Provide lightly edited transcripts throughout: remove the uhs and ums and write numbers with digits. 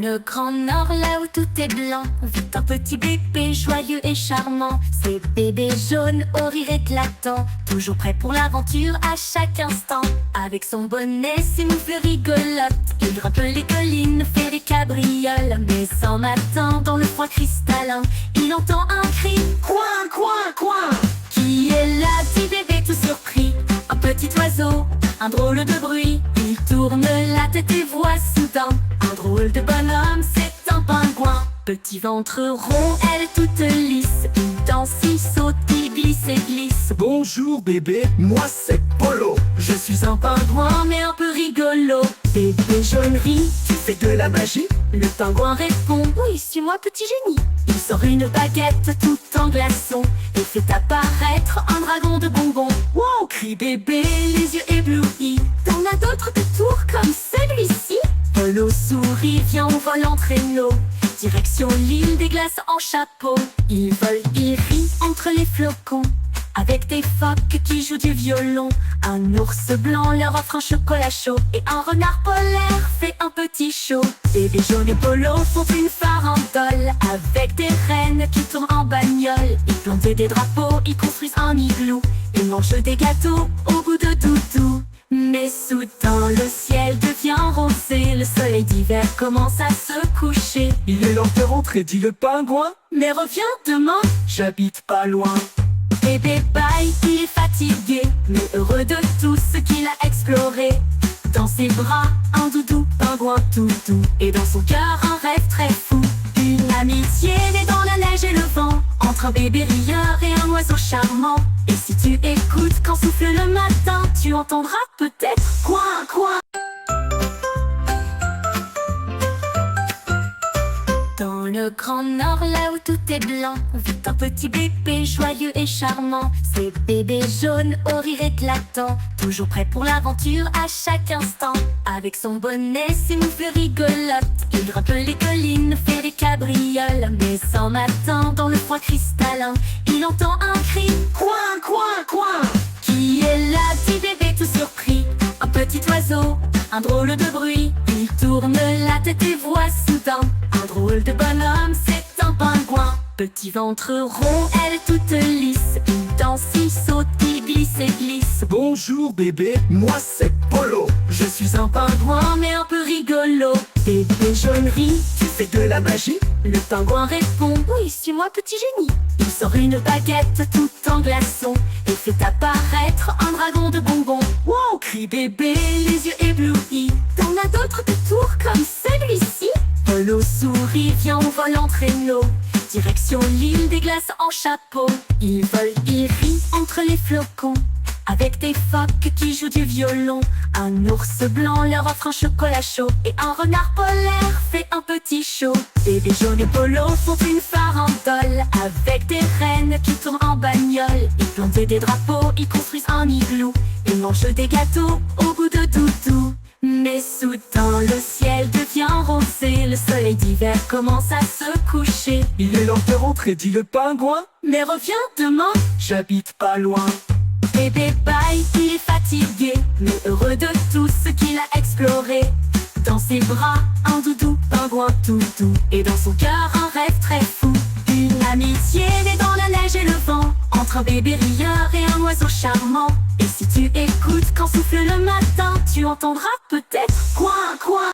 le grand nord, là où tout est blanc, vit un petit bébé joyeux et charmant. C'est bébé jaune au rire éclatant, toujours prêt pour l'aventure à chaque instant. Avec son bonnet, ses moufles rigolotes, il grimpe les collines, fait des cabrioles. Mais en matin, dans le froid cristallin, il entend un cri: coin, coin, coin. Qui est là, dit bébé tout surpris. Un petit oiseau, un drôle de bruit. Il tourne la tête et voit soudain un drôle de bonhomme, c'est un pingouin. Petit ventre rond, elle toute lisse. Il danse, il saute, il glisse et glisse. Bonjour bébé, moi c'est Polo. Je suis un pingouin mais un peu rigolo. Bébé jaune rit: Tu fais de la magie? Le pingouin répond: oui, suis-moi petit génie. Il sort une baguette tout en glaçons et fait apparaître un dragon de bonbons. Wow, crie bébé, les yeux éblouis. T'en as d'autres de tours comme celui-ci? Polo sourit, vient au vol en traîneau, direction l'île des glaces en chapeau. Il vole, il rit entre les flocons, avec des phoques qui jouent du violon. Un ours blanc leur offre un chocolat chaud, et un renard polaire fait un petit show. Bébé jaune et Polo font une farandole, avec des rennes qui tournent en bagnole. Ils plantent des drapeaux, ils construisent un igloo, ils mangent des gâteaux au goût de doudou. Mais soudain le ciel devient rosé, le soleil d'hiver commence à se coucher. Il est l'heure de rentrer, dit le pingouin. Mais reviens demain, J'habite pas loin. bébé bye, il est fatigué, mais heureux de tout ce qu'il a exploré. Dans ses bras, un doudou, pingouin tout doux, et dans son cœur, un rêve très fou. Une amitié née dans la neige et le vent, entre un bébé rieur et un oiseau charmant. Et si tu écoutes quand souffle le matin, tu entendras peut-être coin, coin. Dans le grand nord, là où tout est blanc, vit un petit bébé joyeux et charmant. C'est bébé jaune au rire éclatant, toujours prêt pour l'aventure à chaque instant. Avec son bonnet, ses moufles rigolotes, il grimpe les collines, fait des cabrioles. Mais en matin, dans le froid cristallin, il entend un cri: coin, coin, coin. Qui est là, dit bébé tout surpris. Un petit oiseau, un drôle de bruit. Il tourne la tête et voit soudain un drôle de bonhomme, c'est un pingouin. Petit ventre rond, elle toute lisse. Il danse, il saute, il glisse et glisse. Bonjour bébé, moi c'est Polo. Je suis un pingouin mais un peu rigolo. Bébé jaune rit: Tu fais de la magie? le pingouin répond: oui, suis-moi petit génie. Il sort une baguette tout en glaçons et fait apparaître un dragon de bonbons. Wow, crie bébé, les yeux éblouis. T'en as d'autres de tours comme celui-ci? Polo sourit, vient au vol en traîneau, direction l'île des glaces en chapeau. Il vole, il rit entre les flocons, avec des phoques qui jouent du violon. Un ours blanc leur offre un chocolat chaud, et un renard polaire fait un petit show. Bébé jaune et Polo font une farandole, avec des rennes qui tournent en bagnole. Ils plantent des drapeaux, ils construisent un igloo, ils mangent des gâteaux au goût de doudou. Mais soudain le ciel devient rosé, le soleil d'hiver commence à se coucher. Il est l'heure de rentrer, dit le pingouin. Mais reviens demain, J'habite pas loin. bébé bye, il est fatigué, mais heureux de tout ce qu'il a exploré. Dans ses bras, un doudou, pingouin tout doux, et dans son cœur, un rêve très fou. Une amitié née dans la neige et le vent, entre un bébé rieur et un oiseau charmant. Et si tu écoutes quand souffle le matin, tu entendras peut-être coin, coin.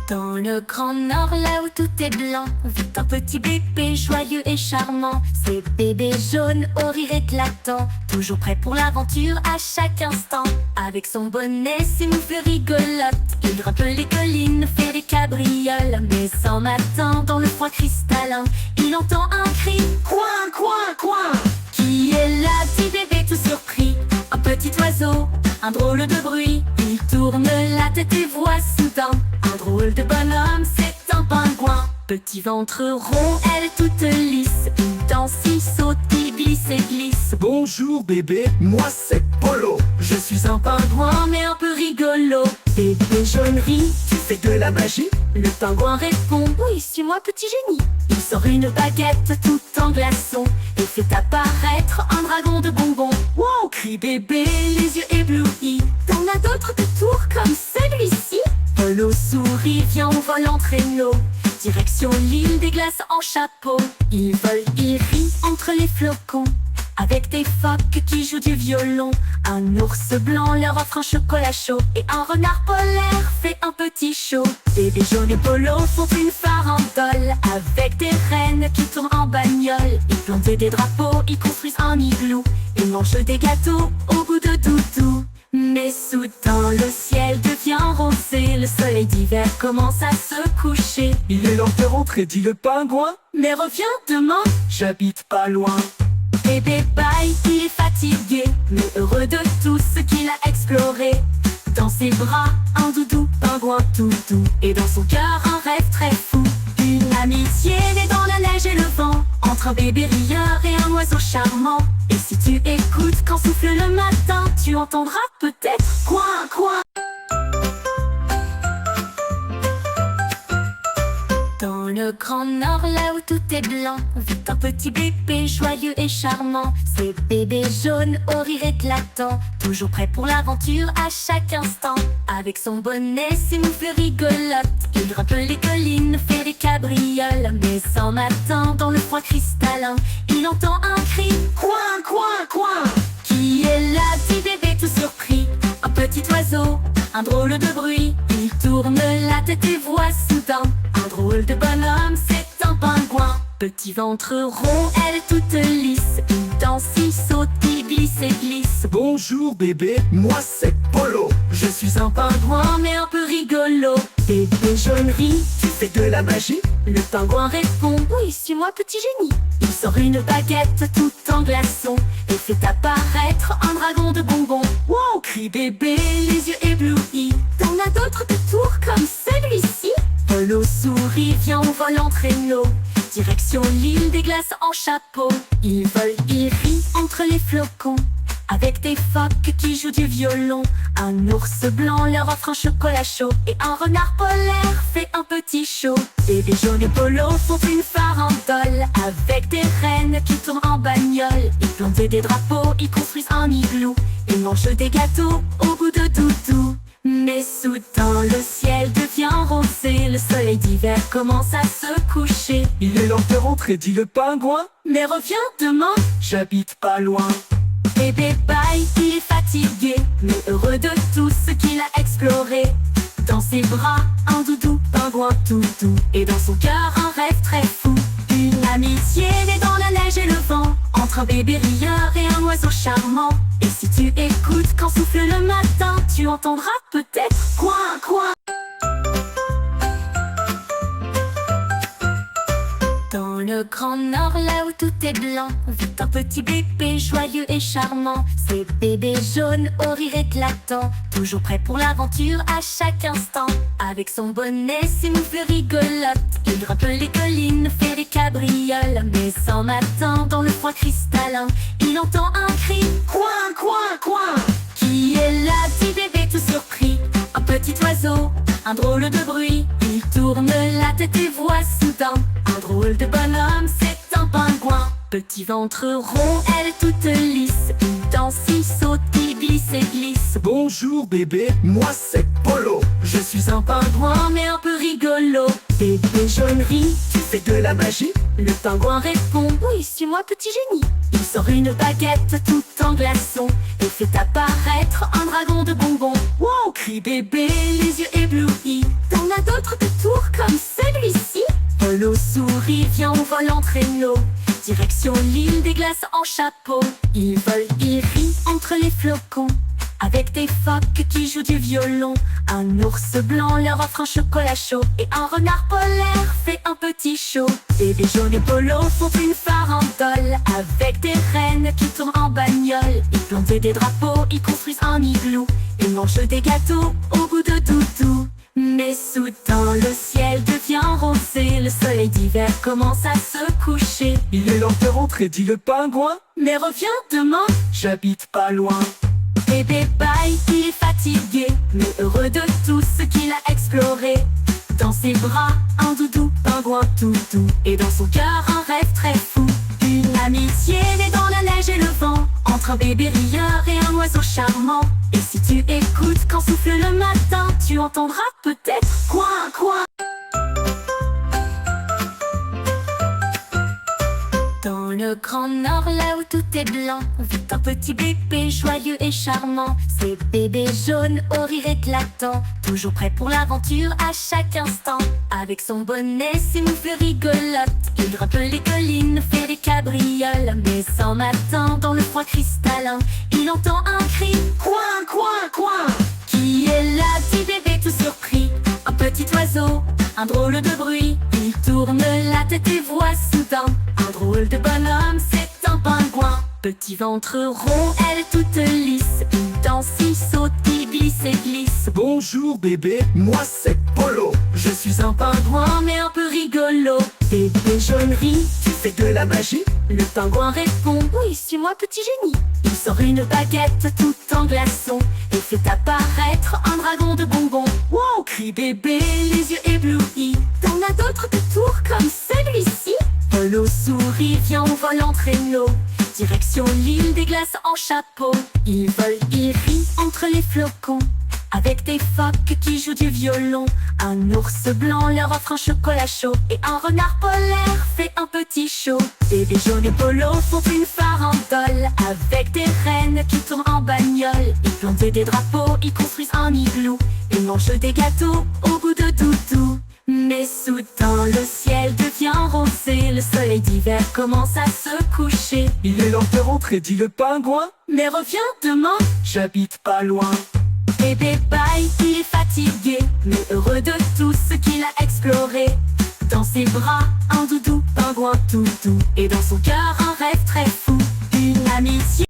Dans le grand nord, là où tout est blanc, vit un petit bébé joyeux et charmant. C'est bébé jaune au rire éclatant, toujours prêt pour l'aventure à chaque instant. Avec son bonnet, ses moufles rigolotes, il grimpe les collines, fait des cabrioles. Mais en matin, dans le froid cristallin, il entend un cri: coin, coin, coin. Qui est là, dit bébé tout surpris. Un petit oiseau, un drôle de bruit. Il tourne la tête et voit soudain un drôle de bonhomme, c'est un pingouin. Petit ventre rond, elle toute lisse. Il danse, il saute, il glisse et glisse. Bonjour bébé, moi c'est Polo. Je suis un pingouin mais un peu rigolo. Bébé jaune rit: Tu fais de la magie? le pingouin répond: oui, suis-moi petit génie. Il sort une baguette tout en glaçons et fait apparaître un dragon de bonbons. Wow, crie bébé, les yeux éblouis. T'en as d'autres de tours comme Polo sourit, viens on vole en traîneau. Direction l'île des glaces en chapeau. Ils volent, ils rient entre les flocons, avec des phoques qui jouent du violon. Un ours blanc leur offre un chocolat chaud, et un renard polaire fait un petit show. Bébé jaune et Polo font une farandole, avec des rennes qui tournent en bagnole. Ils plantent des drapeaux, ils construisent un igloo, ils mangent des gâteaux au goût de doudou. Mais soudain le ciel devient rosé, le soleil d'hiver commence à se coucher. Il est l'heure de rentrer, dit le pingouin. Mais reviens demain. J'habite pas loin. Bébé bye, il est fatigué, mais heureux de tout ce qu'il a exploré. Dans ses bras, un doudou, pingouin tout doux, et dans son cœur, un rêve très fou. Une amitié née dans la neige et le vent, entre un bébé rieur et un oiseau charmant. Et si tu écoutes quand souffle le matin, tu entendras peut-être coin, coin. Dans le grand nord, là où tout est blanc, vit un petit bébé joyeux et charmant. C'est bébé jaune au rire éclatant, toujours prêt pour l'aventure à chaque instant. Avec son bonnet, ses moufles rigolotes, il grimpe les collines, fait des cabrioles. Mais en matin, dans le froid cristallin, il entend un cri, coin, coin, coin. Qui est là, dit bébé tout surpris. Un petit oiseau, un drôle de bruit. Il tourne la tête et voit soudain un drôle de bonhomme, c'est un pingouin. Petit ventre rond, elle est toute lisse. Il danse, il saute, il glisse et glisse. Bonjour bébé, moi c'est Polo. Je suis un pingouin mais un peu rigolo. Bébé jaune rit, Tu fais de la magie? le pingouin répond, oui, suis-moi petit génie. Il sort une baguette tout en glaçon et fait apparaître un dragon de bonbons. Wow, Crie bébé, les yeux éblouis. T'en as d'autres de tours comme celui-ci? Polo sourit, viens on vole en traîneau. Direction l'île des glaces en chapeau. Ils volent, ils rient entre les flocons, avec des phoques qui jouent du violon. Un ours blanc leur offre un chocolat chaud, et un renard polaire fait un petit show. Bébé jaune et Polo font une farandole, avec des rennes qui tournent en bagnole. Ils plantent des drapeaux, ils construisent un igloo, ils mangent des gâteaux au goût de doudou. Mais soudain le ciel devient rosé, le soleil d'hiver commence à se coucher. Il est l'heure de rentrer, dit le pingouin. Mais reviens demain. J'habite pas loin. Bébé bye, il est fatigué, mais heureux de tout ce qu'il a exploré. Dans ses bras, un doudou, pingouin tout doux, et dans son cœur, un rêve très fou. Une amitié née dans la neige et le vent, entre un bébé rieur et un oiseau charmant. Et si tu écoutes quand souffle le matin, tu entendras peut-être coin, coin. Dans le grand nord, là où tout est blanc, vit un petit bébé joyeux et charmant. C'est bébé jaune au rire éclatant, toujours prêt pour l'aventure à chaque instant. Avec son bonnet, ses moufles rigolotes, il grimpe les collines, fait des cabrioles. Mais en matin, dans le froid cristallin, il entend un cri, coin, coin, coin. Qui est là, dit bébé tout surpris. Un petit oiseau, un drôle de bruit. Il tourne la tête et voit soudain un drôle de bonhomme, c'est un pingouin. Petit ventre rond, elle est toute lisse. Il danse, il saute, il glisse et glisse. Bonjour bébé, moi c'est Polo. Je suis un pingouin mais un peu rigolo. Bébé jaune rit, Tu fais de la magie? le pingouin répond, oui, suis-moi petit génie. Il sort une baguette tout en glaçon et fait apparaître un dragon de bonbons. Wow, Crie bébé, les yeux éblouis. T'en as d'autres de tours comme celui-ci? Polo sourit, viens on vole en traîneau. Direction l'île des glaces en chapeau. Ils volent, ils rient entre les flocons, avec des phoques qui jouent du violon. Un ours blanc leur offre un chocolat chaud, et un renard polaire fait un petit show. Bébé jaune et Polo font une farandole, avec des rennes qui tournent en bagnole. Ils plantent des drapeaux, ils construisent un igloo, ils mangent des gâteaux au goût de doudou. Mais soudain le ciel devient rosé, le soleil d'hiver commence à se coucher. Il est l'heure de rentrer, dit le pingouin. Mais reviens demain. J'habite pas loin. Bébé bye, il est fatigué, mais heureux de tout ce qu'il a exploré. Dans ses bras, un doudou, pingouin tout doux, et dans son cœur, un rêve très fou. Une amitié née dans la neige et le vent, entre être un bébé rieur et un oiseau charmant. Et si tu écoutes quand souffle le matin, tu entendras peut-être coin, coin. Dans le grand nord, là où tout est blanc, vit un petit bébé joyeux et charmant. C'est bébé jaune au rire éclatant, toujours prêt pour l'aventure à chaque instant. Avec son bonnet, ses moufles rigolotes, il grimpe les collines, fait des cabrioles. Mais en matin, dans le froid cristallin, il entend un cri, coin, coin, coin. Qui est là, dit bébé tout surpris? Un petit oiseau, un drôle de bruit. Il tourne la tête et voit soudain un drôle de bonhomme, c'est un pingouin. Petit ventre rond, elle toute lisse, il danse, il saute, il glisse et glisse. Bonjour bébé, moi c'est Polo. Je suis un pingouin mais un peu rigolo. Bébé jaune rit, Tu fais de la magie? le pingouin répond, oui, suis-moi petit génie. Il sort une baguette tout en glaçons et fait apparaître un dragon de bonbons. Wow, crie bébé, les yeux éblouis. T'en as d'autres de tours comme celui-ci? Polo sourit, vient au vol en traîneau, direction l'île des glaces en chapeau. Il vole, il rit entre les flocons, avec des phoques qui jouent du violon. Un ours blanc leur offre un chocolat chaud, et un renard polaire fait un petit show. Bébé jaune et Polo font une farandole, avec des rennes qui tournent en bagnole. Ils plantent des drapeaux, ils construisent un igloo, et mangent des gâteaux au goût de doudou. Mais soudain le ciel devient rosé, le soleil d'hiver commence à se coucher. Il est l'heure de rentrer, dit le pingouin. Mais reviens demain. J'habite pas loin. Bébé bye, il est fatigué, mais heureux de tout ce qu'il a exploré. Dans ses bras, un doudou, pingouin tout doux, et dans son cœur, un rêve très fou. Une amitié